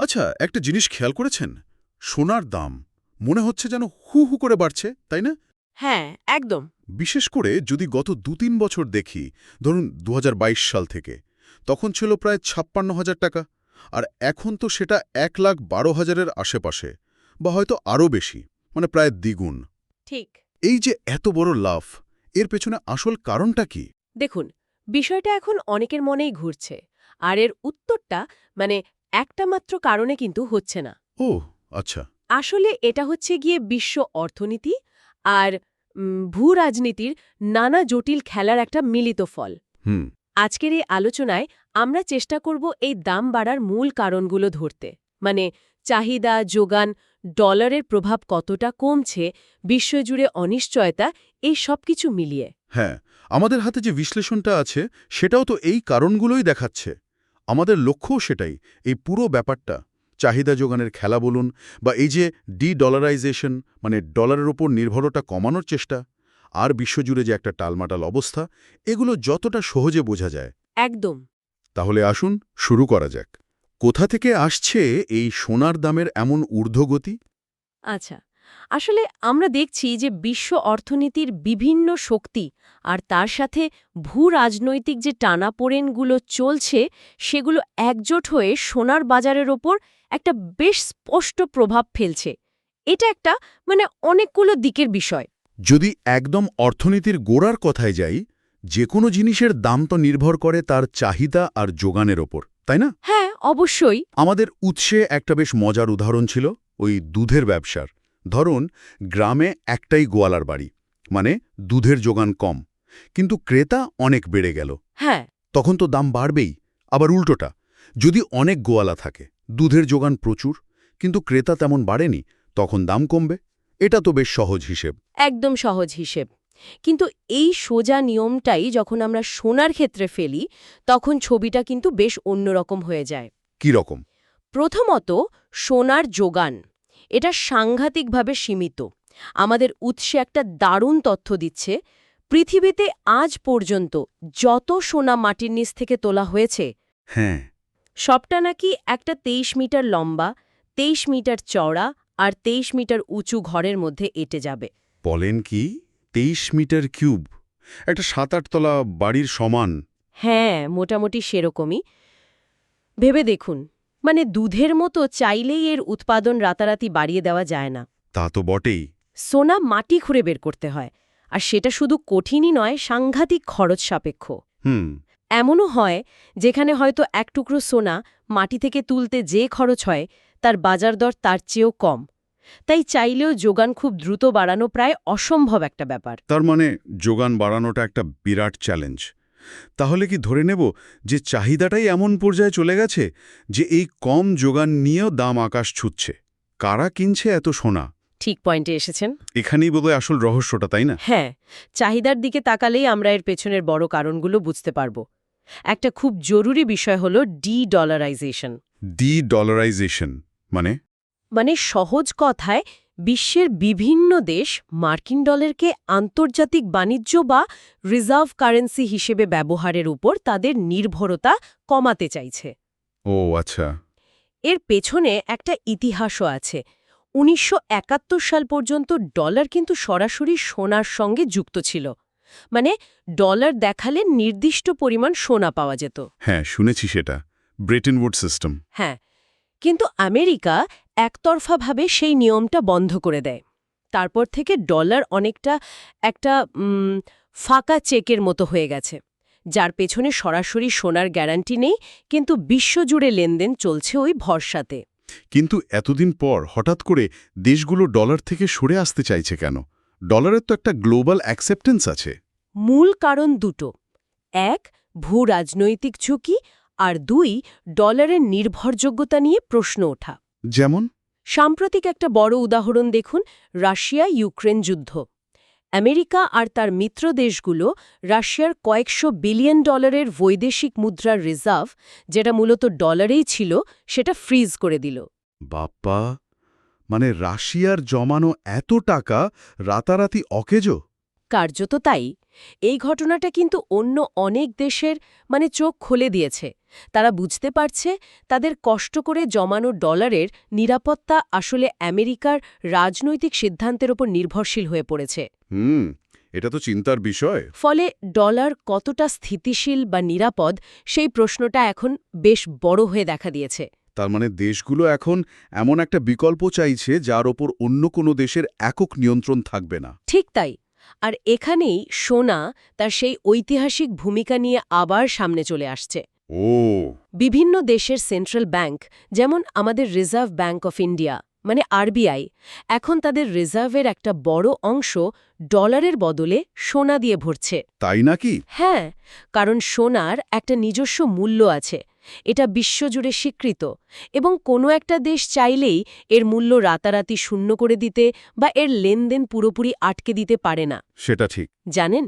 আচ্ছা, একটা জিনিস খেয়াল করেছেন? সোনার দাম মনে হচ্ছে যেন হু হু করে বাড়ছে, তাই না? হ্যাঁ, একদম। বিশেষ করে যদি গত ২-৩ বছর দেখি, ধরুন ২০২২ সাল থেকে, তখন ছিল প্রায় ৫৬,০০০ টাকা, আর এখন তো সেটা ১,১২,০০০-এর আশেপাশে, বা হয়তো আরও বেশি, মানে প্রায় দ্বিগুণ। ঠিক। এই যে এত বড় লাফ, এর পেছনে আসল কারণটা কি? দেখুন, বিষয়টা এখন অনেকের মনেই ঘুরছে। আর এর উত্তরটা মানে একটা মাত্র কারণে কিন্তু হচ্ছে না। ও আচ্ছা। আসলে এটা হচ্ছে গিয়ে বিশ্ব অর্থনীতি আর ভূ-রাজনীতির নানা জটিল খেলার একটা মিলিত ফল। হুম। আজকের এই আলোচনায় আমরা চেষ্টা করব এই দাম বাড়ার মূল কারণগুলো ধরতে। মানে চাহিদা, যোগান, ডলারের প্রভাব কতটা কমছে, বিশ্বজুড়ে অনিশ্চয়তা, এই সব কিছু মিলিয়ে। হ্যাঁ, আমাদের হাতে যে বিশ্লেষণটা আছে সেটাও তো এই কারণগুলোই দেখাচ্ছে। আমাদের লক্ষ্যও সেটাই, এই পুরো ব্যাপারটা, চাহিদা যোগানের খেলা বলুন, বা এই যে ডলারাইজেশন, মানে ডলারের ওপর নির্ভরতা কমানোর চেষ্টা, আর বিশ্বজুড়ে যে একটা টালমাটাল অবস্থা, এগুলো যতটা সহজে বোঝা যায়। একদম। তাহলে আসুন শুরু করা যাক। কোথা থেকে আসছে এই সোনার দামের এমন ঊর্ধ্বগতি? আচ্ছা, আসলে আমরা দেখছি যে বিশ্ব অর্থনীতির বিভিন্ন শক্তি আর তার সাথে ভূ-রাজনৈতিক যে টানাপোড়েনগুলো চলছে, সেগুলো একজোট হয়ে সোনার বাজারের ওপর একটা বেশ স্পষ্ট প্রভাব ফেলছে। এটা একটা অনেকগুলো দিকের বিষয়। যদি একদম অর্থনীতির গোড়ার কথায় যাই, যে কোনো জিনিসের দাম তো নির্ভর করে তার চাহিদা আর যোগানের ওপর, তাই না? হ্যাঁ, অবশ্যই। আমাদের উৎসে একটা বেশ মজার উদাহরণ ছিল ওই দুধের ব্যবসার। ধরুন, গ্রামে একটাই গোয়ালার বাড়ি, মানে দুধের যোগান কম, কিন্তু ক্রেতা অনেক বেড়ে গেল। হ্যাঁ, তখন তো দাম বাড়বেই। আবার উল্টোটা, যদি অনেক গোয়ালা থাকে, দুধের যোগান প্রচুর, কিন্তু ক্রেতা তেমন বাড়েনি, তখন দাম কমবে। এটা তো বেশ সহজ হিসেব। একদম সহজ হিসেব। কিন্তু এই সোজা নিয়মটাই যখন আমরা সোনার ক্ষেত্রে ফেলি, তখন ছবিটা কিন্তু বেশ অন্যরকম হয়ে যায়। কি রকম? প্রথমত, সোনার যোগান এটা সাংঘাতিকভাবে সীমিত। আমাদের উৎসে একটা দারুণ তথ্য দিচ্ছে, পৃথিবীতে আজ পর্যন্ত যত সোনা মাটির নিচ থেকে তোলা হয়েছে, হ্যাঁ। সবটা নাকি একটা ২৩ মিটার লম্বা, ২৩ মিটার চওড়া আর ২৩ মিটার উঁচু ঘরের মধ্যে এঁটে যাবে। বলেন কি? ২৩ মিটার কিউব, একটা ৭-৮ তলা বাড়ির সমান। হ্যাঁ, মোটামুটি সেরকমই। ভেবে দেখুন, দুধের মতো চাইলেই এর উৎপাদন রাতারাতি বাড়িয়ে দেওয়া যায় না। তা তো বটেই। সোনা মাটি খুঁড়ে বের করতে হয়, আর সেটা শুধু কঠিনই নয়, সাংঘাতিক খরচ সাপেক্ষ। হুম। এমনও হয় যেখানে হয়তো এক টুকরো সোনা মাটি থেকে তুলতে যে খরচ হয়, তার বাজার দর তার চেয়েও কম। তাই চাইলেও যোগান খুব দ্রুত বাড়ানো প্রায় অসম্ভব একটা ব্যাপার। তার মানে যোগান বাড়ানোটা একটা বিরাট চ্যালেঞ্জ। তাহলে কি ধরে নেব যে চাহিদাটাই এমন পর্যায়ে চলে গেছে যে এই কম যোগান নিয়েও দাম আকাশ ছুঁচ্ছে? কারা কিনছে এত সোনা? ঠিক পয়েন্টে এসেছেন। এখানেই বোধহয় আসল রহস্যটা, তাই না? হ্যাঁ, চাহিদার দিকে তাকালেই আমরা এর পেছনের বড় কারণগুলো বুঝতে পারব। একটা খুব জরুরি বিষয় হল ডলারাইজেশন। ডলারাইজেশন মানে? সহজ কথায়, বিশ্বের বিভিন্ন দেশ মার্কিন ডলারকে আন্তর্জাতিক বাণিজ্য বা রিজার্ভ কারেন্সি হিসেবে ব্যবহারের উপর তাদের নির্ভরতা কমাতে চাইছে। ও আচ্ছা। এর পেছনে একটা ইতিহাসও আছে। ১৯৭১ সাল পর্যন্ত ডলার কিন্তু সরাসরি সোনার সঙ্গে যুক্ত ছিল। ডলার দেখালে নির্দিষ্ট পরিমাণ সোনা পাওয়া যেত। হ্যাঁ, শুনেছি সেটা। Bretton Wood system. হ্যাঁ, কিন্তু আমেরিকা একতরফাভাবে সেই নিয়মটা বন্ধ করে দেয়। তারপর থেকে ডলার অনেকটা একটা ফাঁকা চেকের মতো হয়ে গেছে, যার পেছনে সরাসরি সোনার গ্যারান্টি নেই, কিন্তু বিশ্বজুড়ে লেনদেন চলছে ওই ভরসাতে। কিন্তু এতদিন পর হঠাৎ করে দেশগুলো ডলার থেকে সরে আসতে চাইছে কেন? ডলারের তো একটা গ্লোবাল অ্যাকসেপ্টেন্স আছে। মূল কারণ দুটো। এক, ভূ-রাজনৈতিক ঝুঁকি, আর দুই, ডলারের নির্ভরযোগ্যতা নিয়ে প্রশ্ন ওঠা। যেমন? সাম্প্রতিক একটা বড় উদাহরণ দেখুন, রাশিয়া-ইউক্রেন যুদ্ধ। আমেরিকা আর তার মিত্র দেশগুলো রাশিয়ার কয়েকশো বিলিয়ন ডলারের বৈদেশিক মুদ্রার রিজার্ভ, যেটা মূলত ডলারেই ছিল, সেটা ফ্রিজ করে দিল। বাপ্পা! মানে রাশিয়ার জমানো এত টাকা রাতারাতি অকেজো? কার্যত তাই। এই ঘটনাটা কিন্তু অন্য অনেক দেশের চোখ খুলে দিয়েছে। তারা বুঝতে পারছে তাদের কষ্ট করে জমানো ডলারের নিরাপত্তা আসলে আমেরিকার রাজনৈতিক সিদ্ধান্তের ওপর নির্ভরশীল হয়ে পড়েছে। এটা তো চিন্তার বিষয়। ফলে ডলার কতটা স্থিতিশীল বা নিরাপদ সেই প্রশ্নটা এখন বেশ বড় হয়ে দেখা দিয়েছে। তার মানে দেশগুলো এখন এমন একটা বিকল্প চাইছে যার ওপর অন্য কোনো দেশের একক নিয়ন্ত্রণ থাকবে না। ঠিক তাই। আর এখানেই সোনা তার সেই ঐতিহাসিক ভূমিকা নিয়ে আবার সামনে চলে আসছে। ও বিভিন্ন দেশের সেন্ট্রাল ব্যাংক, যেমন আমাদের রিজার্ভ ব্যাংক অফ ইন্ডিয়া মানে আরবিআই, এখন তাদের রিজার্ভের একটা বড় অংশ ডলারের বদলে সোনা দিয়ে ভরছে। তাই নাকি? হ্যাঁ, কারণ সোনার একটা নিজস্ব মূল্য আছে, এটা বিশ্বজুড়ে স্বীকৃত, এবং কোনো একটা দেশ চাইলেই এর মূল্য রাতারাতি শূন্য করে দিতে বা এর লেনদেন পুরোপুরি আটকে দিতে পারে না। সেটা ঠিক। জানেন,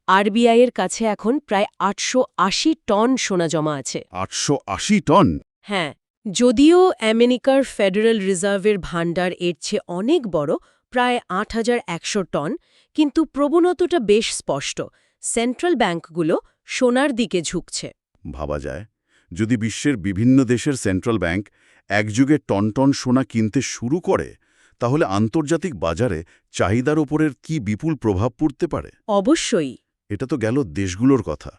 আরবিআইয়ের কাছে এখন প্রায় ৮৮০ টন সোনা জমা আছে। ৮৮০ টন? হ্যাঁ, যদিও আমেরিকার ফেডারেল রিজার্ভের ভাণ্ডার এর চেয়ে অনেক বড়, প্রায় ৮১০০ টন, কিন্তু প্রবণতাটা বেশ স্পষ্ট। সেন্ট্রাল ব্যাংকগুলো সোনার দিকে ঝুঁকছে। ভাবা যায়, যদি বিশ্বের বিভিন্ন দেশের সেন্ট্রাল ব্যাংক একযুগে টন টন সোনা কিনতে শুরু করে, তাহলে আন্তর্জাতিক বাজারে চাহিদার ওপরের কি বিপুল প্রভাব পড়তে পারে। অবশ্যই। এটা তো গেল দেশগুলোর কথা,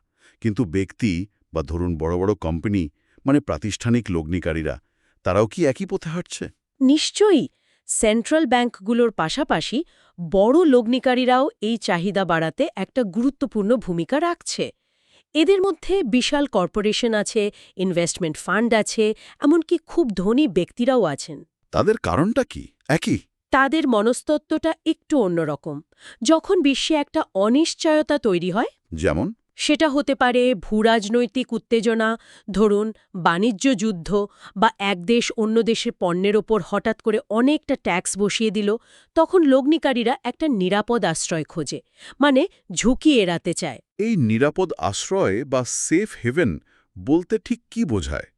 কিন্তু ব্যক্তি বা ধরুন বড় বড় কোম্পানি মানে প্রাতিষ্ঠানিক লগ্নিকারীরা, তারাও কি একই পথে হাঁটছে? নিশ্চয়ই। সেন্ট্রাল ব্যাংকগুলোর পাশাপাশি বড় লগ্নিকারীরাও এই চাহিদা বাড়াতে একটা গুরুত্বপূর্ণ ভূমিকা রাখছে। এদের মধ্যে বিশাল কর্পোরেশন আছে, ইনভেস্টমেন্ট ফান্ড আছে, এমনকি খুব ধনী ব্যক্তিরাও আছেন। তাদের কারণটা কি একই? তাদের মনস্তত্ত্বটা একটু অন্যরকম। যখন বিশ্বে একটা অনিশ্চয়তা তৈরি হয়, যেমন? সেটা হতে পারে ভূরাজনৈতিক উত্তেজনা, ধরুন বাণিজ্য যুদ্ধ, বা এক দেশ অন্য দেশের পণ্যের ওপর হঠাৎ করে অনেকটা ট্যাক্স বসিয়ে দিল, তখন লগ্নিকারীরা একটা নিরাপদ আশ্রয় খোঁজে, মানে ঝুঁকি এড়াতে চায়। এই নিরাপদ আশ্রয় বা সেফ হেভেন বলতে ঠিক কি বোঝায়?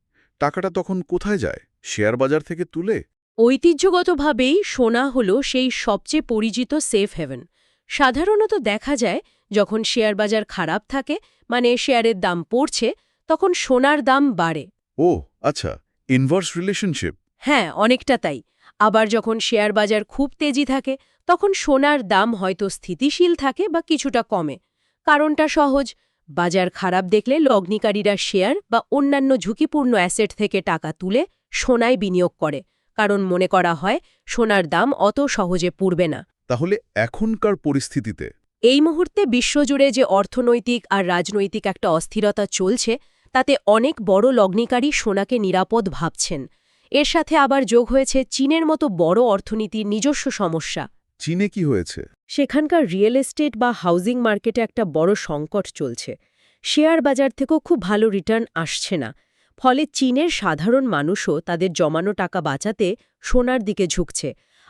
টাকাটা তখন কোথায় যায়? শেয়ার বাজার থেকে তুলে? ঐতিহ্যগতভাবেই সোনা হল সেই সবচেয়ে পরিচিত সেফ হেভেন। সাধারণত দেখা যায় যখন শেয়ার বাজার খারাপ থাকে, মানে শেয়ারের দাম পড়ছে, তখন সোনার দাম বাড়ে। ও আচ্ছা, ইনভার্স রিলেশনশিপ। হ্যাঁ, অনেকটা তাই। আবার যখন শেয়ার বাজার খুব তেজি থাকে, তখন সোনার দাম হয়তো স্থিতিশীল থাকে বা কিছুটা কমে। কারণটা সহজ, বাজার খারাপ দেখলে লগ্নিকারীরা শেয়ার বা অন্যান্য ঝুঁকিপূর্ণ অ্যাসেট থেকে টাকা তুলে সোনায় বিনিয়োগ করে, কারণ মনে করা হয় সোনার দাম অত সহজে পড়বে না। তাহলে এখনকার পরিস্থিতিতে এই মুহূর্তে বিশ্বজুড়ে যে অর্থনৈতিক আর রাজনৈতিক একটা অস্থিরতা চলছে, তাতে অনেক বড় লগ্নিকারী সোনাকে নিরাপদ ভাবছেন। এর সাথে আবার যোগ হয়েছে চীনের মতো বড় অর্থনীতির নিজস্ব সমস্যা। চীনে কি হয়েছে? সেখানকার রিয়েল এস্টেট বা হাউজিং মার্কেটে একটা বড় সংকট চলছে। শেয়ার বাজার থেকেও খুব ভালো রিটার্ন আসছে না। ফলে চীনের সাধারণ মানুষও তাদের জমানো টাকা বাঁচাতে সোনার দিকে ঝুঁকছে,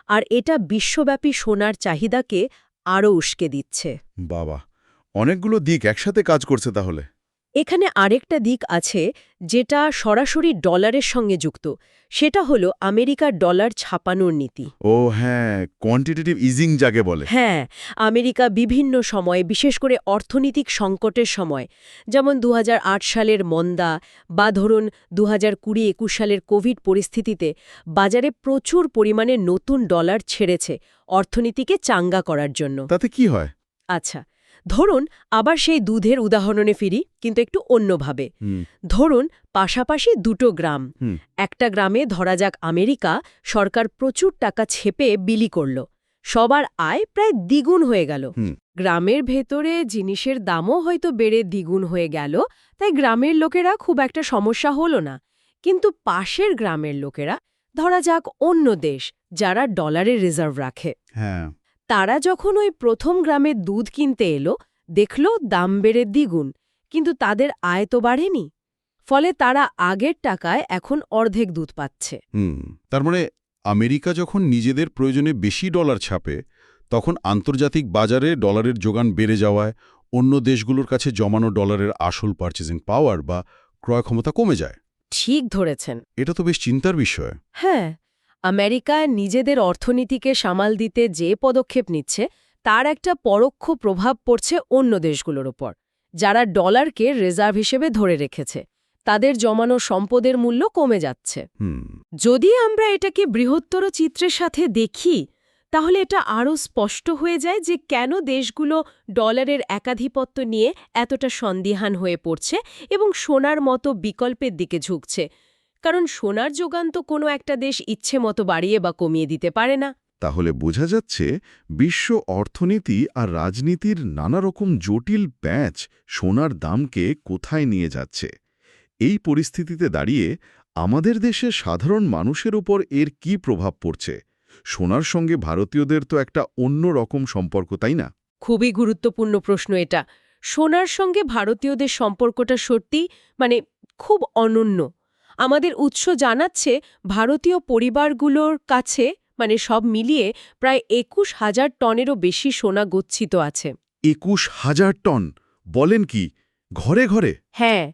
আর এটা বিশ্বব্যাপী সোনার চাহিদাকে আরও উস্কে দিচ্ছে। বাবা, অনেকগুলো দিক একসাথে কাজ করছে তাহলে। এখানে আরেকটা দিক আছে যেটা সরাসরি ডলারের সঙ্গে যুক্ত, সেটা হলো আমেরিকার ডলার ছাপানোর নীতি। ও হ্যাঁ, কোয়ান্টিটেটিভ ইজিং যাকে বলে। হ্যাঁ, আমেরিকা বিভিন্ন সময়ে, বিশেষ করে অর্থনৈতিক সংকটের সময়, যেমন ২০০৮ সালের মন্দা বা ধরুন ২০২০-২১ সালের কোভিড পরিস্থিতিতে বাজারে প্রচুর পরিমাণে নতুন ডলার ছেড়েছে অর্থনীতিকে চাঙ্গা করার জন্য। তাতে কি হয়? আচ্ছা, ধরুন আবার সেই দুধের উদাহরণে ফিরি, কিন্তু একটু অন্যভাবে। ধরুন পাশাপাশি দুটো গ্রাম। একটা গ্রামে ধরা যাক আমেরিকা সরকার প্রচুর টাকা ছেপে বিলি করল, সবার আয় প্রায় দ্বিগুণ হয়ে গেল। গ্রামের ভেতরে জিনিসের দামও হয়তো বেড়ে দ্বিগুণ হয়ে গেল, তাই গ্রামের লোকেরা খুব একটা সমস্যা হলো না। কিন্তু পাশের গ্রামের লোকেরা, ধরা যাক অন্য দেশ যারা ডলারের রিজার্ভ রাখে, হ্যাঁ, তারা যখন ওই প্রথম গ্রামে দুধ কিনতে এলো, দেখল দাম বেড়ে দ্বিগুণ, কিন্তু তাদের আয় তো বাড়েনি। ফলে তারা আগের টাকায় এখন অর্ধেক দুধ পাচ্ছে। তার মানে আমেরিকা যখন নিজেদের প্রয়োজনে বেশি ডলার ছাপে, তখন আন্তর্জাতিক বাজারে ডলারের যোগান বেড়ে যাওয়ায় অন্য দেশগুলোর কাছে জমানো ডলারের আসল পারচেজিং পাওয়ার বা ক্রয় ক্ষমতা কমে যায়। ঠিক ধরেছেন। এটা তো বেশ চিন্তার বিষয়। হ্যাঁ, আমেরিকা নিজেদের অর্থনীতিকে সামাল দিতে যে পদক্ষেপ নিচ্ছে, তার একটা পরোক্ষ প্রভাব পড়ছে অন্য দেশগুলোর ওপর, যারা ডলারকে রিজার্ভ হিসেবে ধরে রেখেছে। তাদের জমানো সম্পদের মূল্য কমে যাচ্ছে। যদি আমরা এটাকে বৃহত্তর চিত্রের সাথে দেখি তাহলে এটা আরও স্পষ্ট হয়ে যায় যে কেন দেশগুলো ডলারের একাধিপত্য নিয়ে এতটা সন্দিহান হয়ে পড়ছে এবং সোনার মতো বিকল্পের দিকে ঝুঁকছে। কারণ সোনার যোগান তো কোনো একটা দেশ ইচ্ছে মতো বাড়িয়ে বা কমিয়ে দিতে পারে না। তাহলে বোঝা যাচ্ছে বিশ্ব অর্থনীতি আর রাজনীতির নানা রকম জটিল প্যাঁচ সোনার দামকে কোথায় নিয়ে যাচ্ছে। এই পরিস্থিতিতে দাঁড়িয়ে আমাদের দেশের সাধারণ মানুষের উপর এর কি প্রভাব পড়ছে? সোনার সঙ্গে ভারতীয়দের তো একটা অন্য রকম সম্পর্ক, তাই না? খুবই গুরুত্বপূর্ণ প্রশ্ন এটা। সোনার সঙ্গে ভারতীয়দের সম্পর্কটা সত্যি খুব অনন্য। আমাদের উৎস জানাচ্ছে ভারতীয় পরিবারগুলোর কাছে সব মিলিয়ে প্রায় ২১,০০০ টনেরও বেশি সোনা গচ্ছিত আছে। ২১,০০০ টন? বলেন কি, ঘরে ঘরে? হ্যাঁ,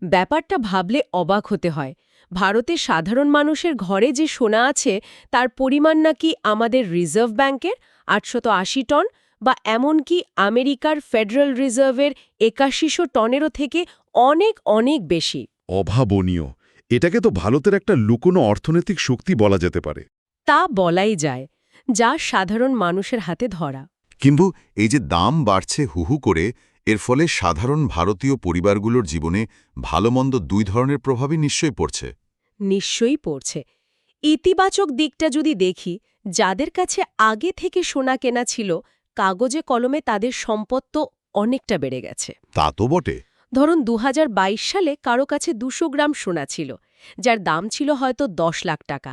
ব্যাপারটা ভাবলে অবাক হতে হয়। ভারতের সাধারণ মানুষের ঘরে যে সোনা আছে তার পরিমাণ নাকি আমাদের রিজার্ভ ব্যাংকের ৮৮০ টন বা এমনকি আমেরিকার ফেডারেল রিজার্ভের ৮১০০ টনেরও থেকে অনেক অনেক বেশি। অভাবনীয়। এটাকে তো ভারতের একটা লুকোনো অর্থনৈতিক শক্তি বলা যেতে পারে। তা বলাই যায়, যা সাধারণ মানুষের হাতে ধরা। কিন্তু এই যে দাম বাড়ছে হুহু করে, এর ফলে সাধারণ ভারতীয় পরিবারগুলোর জীবনে ভালো-মন্দ দুই ধরনের প্রভাবই নিশ্চয়ই পড়ছে। নিশ্চয়ই পড়ছে। ইতিবাচক দিকটা যদি দেখি, যাদের কাছে আগে থেকে সোনা কেনা ছিল, কাগজে কলমে তাদের সম্পদ তো অনেকটা বেড়ে গেছে। তা তো বটে। ধরুন ২০২২ সালে কারো কাছে ২০০ গ্রাম সোনা ছিল, যার দাম ছিল হয়তো ১০ লাখ টাকা।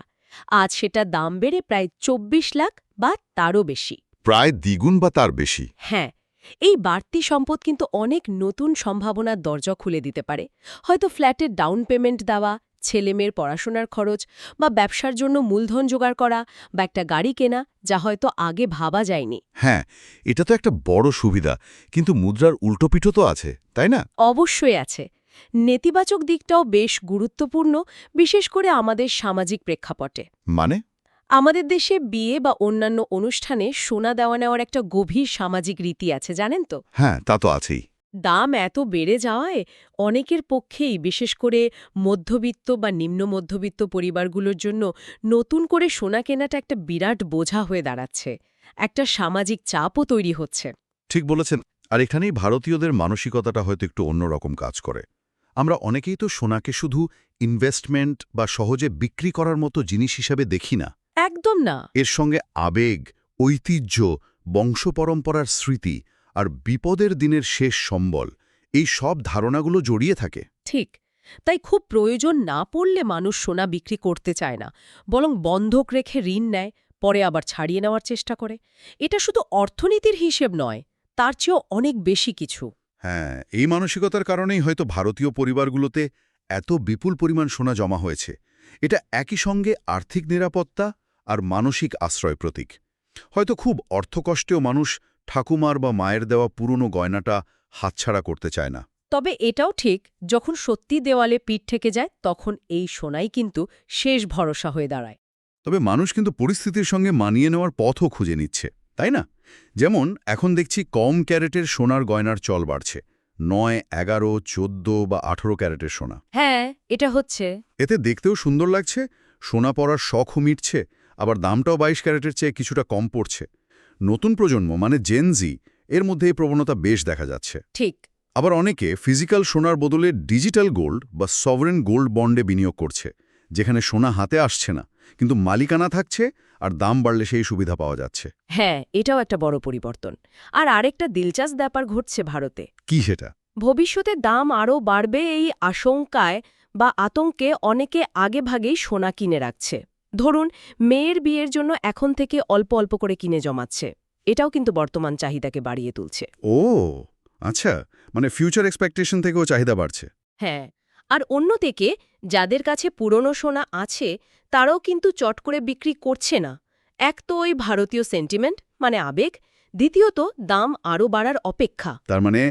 আজ সেটা দাম বেড়ে প্রায় ২৪ লাখ বা তারও বেশি। প্রায় দ্বিগুণ বা তার বেশি। হ্যাঁ, এই বাড়তি সম্পদ কিন্তু অনেক নতুন সম্ভাবনার দরজা খুলে দিতে পারে। হয়তো ফ্ল্যাটের ডাউন পেমেন্ট দেওয়া, ছেলেমেয়ের পড়াশোনার খরচ বা ব্যবসার জন্য মূলধন জোগাড় করা বা একটা গাড়ি কেনা, যা হয়তো আগে ভাবা যায়নি। হ্যাঁ, এটা তো একটা বড় সুবিধা, কিন্তু মুদ্রার উল্টোপিঠও তো আছে, তাই না? অবশ্যই আছে। নেতিবাচক দিকটাও বেশ গুরুত্বপূর্ণ, বিশেষ করে আমাদের সামাজিক প্রেক্ষাপটে। মানে? আমাদের দেশে বিয়ে বা অন্যান্য অনুষ্ঠানে সোনা দেওয়া নেওয়ার একটা গভীর সামাজিক রীতি আছে, জানেন তো? হ্যাঁ, তা তো আছেই। দাম এত বেড়ে যাওয়ায় অনেকের পক্ষেই, বিশেষ করে মধ্যবিত্ত বা নিম্ন মধ্যবিত্ত পরিবারগুলোর জন্য নতুন করে সোনা কেনাটা একটা বিরাট বোঝা হয়ে দাঁড়াচ্ছে। একটা সামাজিক চাপও তৈরি হচ্ছে। ঠিক বলেছেন। আর এখানেই ভারতীয়দের মানসিকতাটা হয়তো একটু অন্যরকম কাজ করে। আমরা অনেকেই তো সোনাকে শুধু ইনভেস্টমেন্ট বা সহজে বিক্রি করার মতো জিনিস হিসাবে দেখি না। একদম না। এর সঙ্গে আবেগ, ঐতিহ্য, বংশপরম্পরার স্মৃতি আর বিপদের দিনের শেষ সম্বল, এই সব ধারণাগুলো জড়িয়ে থাকে। ঠিক। তাই খুব প্রয়োজন না পড়লে মানুষ সোনা বিক্রি করতে চায় না, বরং বন্ধক রেখে ঋণ নেয়, পরে আবার ছাড়িয়ে নেওয়ার চেষ্টা করে। এটা শুধু অর্থনীতির হিসেব নয়, তার চেয়েও অনেক বেশি কিছু। হ্যাঁ, এই মানসিকতার কারণেই হয়তো ভারতীয় পরিবারগুলোতে এত বিপুল পরিমাণ সোনা জমা হয়েছে। এটা একই সঙ্গে আর্থিক নিরাপত্তা আর মানসিক আশ্রয় প্রতীক। হয়তো খুব অর্থকষ্টেও মানুষ ঠাকুমার বা মায়ের দেওয়া পুরনো গয়নাটা হাতছাড়া করতে চায় না। তবে এটাও ঠিক, যখন সত্যি দেওয়ালে পিঠ ঠেকে যায় তখন এই সোনাই কিন্তু শেষ ভরসা হয়ে দাঁড়ায়। তবে মানুষ কিন্তু পরিস্থিতির সঙ্গে মানিয়ে নেওয়ার পথও খুঁজে নিচ্ছে, তাই না? যেমন এখন দেখছি কম ক্যারেটের সোনার গয়নার চল বাড়ছে। ৯, ১১, ১৪ বা ১৮ ক্যারেটের সোনা। হ্যাঁ, এটা হচ্ছে। এতে দেখতেও সুন্দর লাগছে, সোনা পরার শখও মিটছে, আবার দামটাও ২২ ক্যারেটের চেয়ে কিছুটা কম পড়ছে। নতুন প্রজন্ম মানে জেন জি, এর মধ্যে এই প্রবণতা বেশ দেখা যাচ্ছে। ঠিক। আবার অনেকে ফিজিক্যাল সোনার বদলে ডিজিটাল গোল্ড বা সভরেন গোল্ড বন্ডে বিনিয়োগ করছে, যেখানে সোনা হাতে আসছে না, কিন্তু মালিকানা থাকছে আর দাম বাড়লে সেই সুবিধা পাওয়া যাচ্ছে। হ্যাঁ, এটাও একটা বড় পরিবর্তন। আর আরেকটা দিলচাস্প ব্যাপার ঘটছে ভারতে। কি সেটা? ভবিষ্যতে দাম আরও বাড়বে এই আশঙ্কায় বা আতঙ্কে অনেকে আগেভাগেই সোনা কিনে রাখছে। ধরুন, মেয়ের বিয়ের জন্য এখন থেকে অল্প অল্প করে কিনে জমাচ্ছে। এটাও কিন্তু বর্তমান চাহিদাকে বাড়িয়ে তুলছে। ও আচ্ছা, মানে ফিউচার এক্সপেকটেশন থেকেও চাহিদা বাড়ছে। হ্যাঁ, আর অন্যদিকে যাদের কাছে পুরনো সোনা আছে তারাও কিন্তু চট করে বিক্রি করছে না। এক তো ওই ভারতীয় সেন্টিমেন্ট আবেগ, দ্বিতীয়ত দাম আরও বাড়ার অপেক্ষা। তার মানে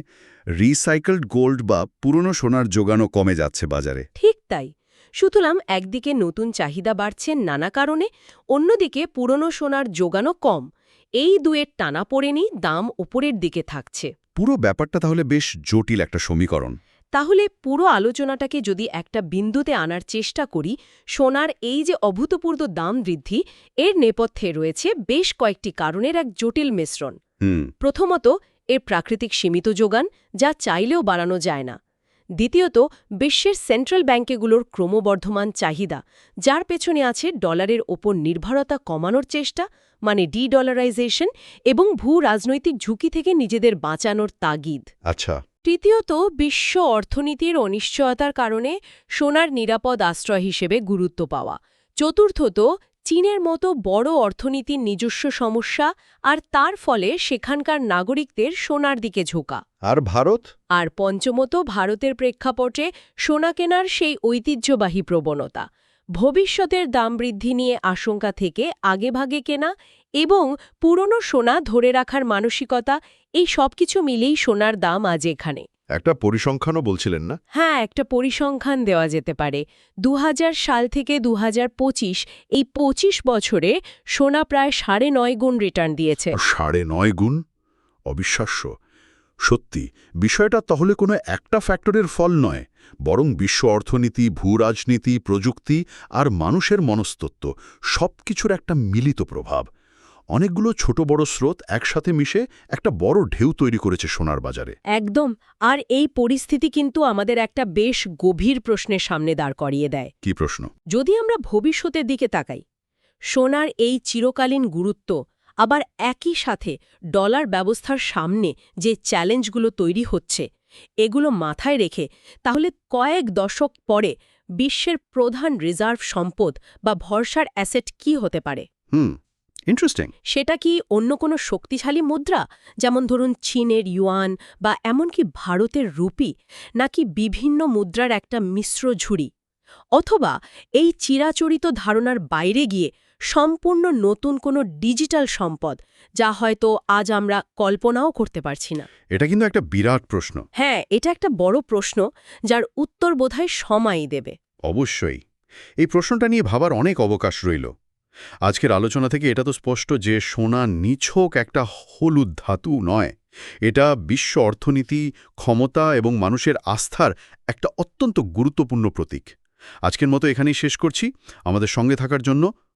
রিসাইকেলড গোল্ড বা পুরনো সোনার যোগানও কমে যাচ্ছে বাজারে। ঠিক তাই। সুতরাং একদিকে নতুন চাহিদা বাড়ছে নানা কারণে, অন্যদিকে পুরনো সোনার যোগানও কম। এই দুয়ের টানাপোড়েনই দাম ওপরের দিকে থাকছে। পুরো ব্যাপারটা তাহলে বেশ জটিল একটা সমীকরণ। তাহলে পুরো আলোচনাটাকে যদি একটা বিন্দুতে আনার চেষ্টা করি, সোনার এই যে অভূতপূর্ব দাম বৃদ্ধি, এর নেপথ্যে রয়েছে বেশ কয়েকটি কারণের এক জটিল মিশ্রণ। প্রথমত, এর প্রাকৃতিক সীমিত যোগান, যা চাইলেও বাড়ানো যায় না। দ্বিতীয়ত, বিশ্বের সেন্ট্রাল ব্যাংকগুলোর ক্রমবর্ধমান চাহিদা, যার পেছনে আছে ডলারের ওপর নির্ভরতা কমানোর চেষ্টা, মানে ডি-ডলারাইজেশন, এবং ভূ-রাজনৈতিক ঝুঁকি থেকে নিজেদের বাঁচানোর তাগিদ। আচ্ছা। তৃতীয়ত, বিশ্ব অর্থনীতির অনিশ্চয়তার কারণে সোনার নিরাপদ আশ্রয় হিসেবে গুরুত্ব পাওয়া। চতুর্থত, চীনের মতো বড় অর্থনীতির নিজস্ব সমস্যা, আর তার ফলে সেখানকার নাগরিকদের সোনার দিকে ঝোঁকা। আর ভারত? আর পঞ্চমত, ভারতের প্রেক্ষাপটে সোনা কেনার সেই ঐতিহ্যবাহী প্রবণতা, ভবিষ্যতের দাম বৃদ্ধি নিয়ে আশঙ্কা থেকে আগেভাগে কেনা এবং পুরনো সোনা ধরে রাখার মানসিকতা, এই সবকিছু মিলেই সোনার দাম আজ এখানে। একটা পরিসংখ্যানও বলছিলেন না? হ্যাঁ, একটা পরিসংখ্যান দেওয়া যেতে পারে। ২০০০ সাল থেকে ২০২৫, এই ২৫ বছরে সোনা প্রায় ৯.৫ গুণ রিটার্ন দিয়েছে। ৯.৫ গুণ? অবিশ্বাস্য। সত্যি, বিষয়টা তাহলে কোনো একটা ফ্যাক্টরের ফল নয়, বরং বিশ্ব অর্থনীতি, ভূরাজনীতি, প্রযুক্তি আর মানুষের মনস্তত্ত্ব সবকিছুর একটা মিলিত প্রভাব। অনেকগুলো ছোট বড় স্রোত একসাথে মিশে একটা বড় ঢেউ তৈরি করেছে সোনার বাজারে। একদম। আর এই পরিস্থিতি কিন্তু আমাদের একটা বেশ গভীর প্রশ্নের সামনে দাঁড় করিয়ে দেয়। কি প্রশ্ন? যদি আমরা ভবিষ্যতের দিকে তাকাই, সোনার এই চিরকালীন গুরুত্ব, আবার একই সাথে ডলার ব্যবস্থার সামনে যে চ্যালেঞ্জগুলো তৈরি হচ্ছে, এগুলো মাথায় রেখে তাহলে কয়েক দশক পরে বিশ্বের প্রধান রিজার্ভ সম্পদ বা ভরসার অ্যাসেট কি হতে পারে? ইন্টারেস্টিং। সেটা কি অন্য কোনো শক্তিশালী মুদ্রা, যেমন ধরুন চীনের ইউয়ান বা এমনকি ভারতের রুপি, নাকি বিভিন্ন মুদ্রার একটা মিশ্র ঝুড়ি? অথবা এই চিরাচরিত ধারণার বাইরে গিয়ে সম্পূর্ণ নতুন কোনো ডিজিটাল সম্পদ, যা হয়তো আজ আমরা কল্পনাও করতে পারছি না? এটা কিন্তু একটা বিরাট প্রশ্ন। হ্যাঁ, এটা একটা বড় প্রশ্ন, যার উত্তর বোধহয় সময়ই দেবে। অবশ্যই। এই প্রশ্নটা নিয়ে ভাবার অনেক অবকাশ রইল। আজকের আলোচনা থেকে এটা তো স্পষ্ট যে সোনা নিছক একটা হলুদ ধাতু নয়, এটা বিশ্ব অর্থনীতি, ক্ষমতা এবং মানুষের আস্থার একটা অত্যন্ত গুরুত্বপূর্ণ প্রতীক। আজকের মতো এখানেই শেষ করছি। আমাদের সঙ্গে থাকার জন্য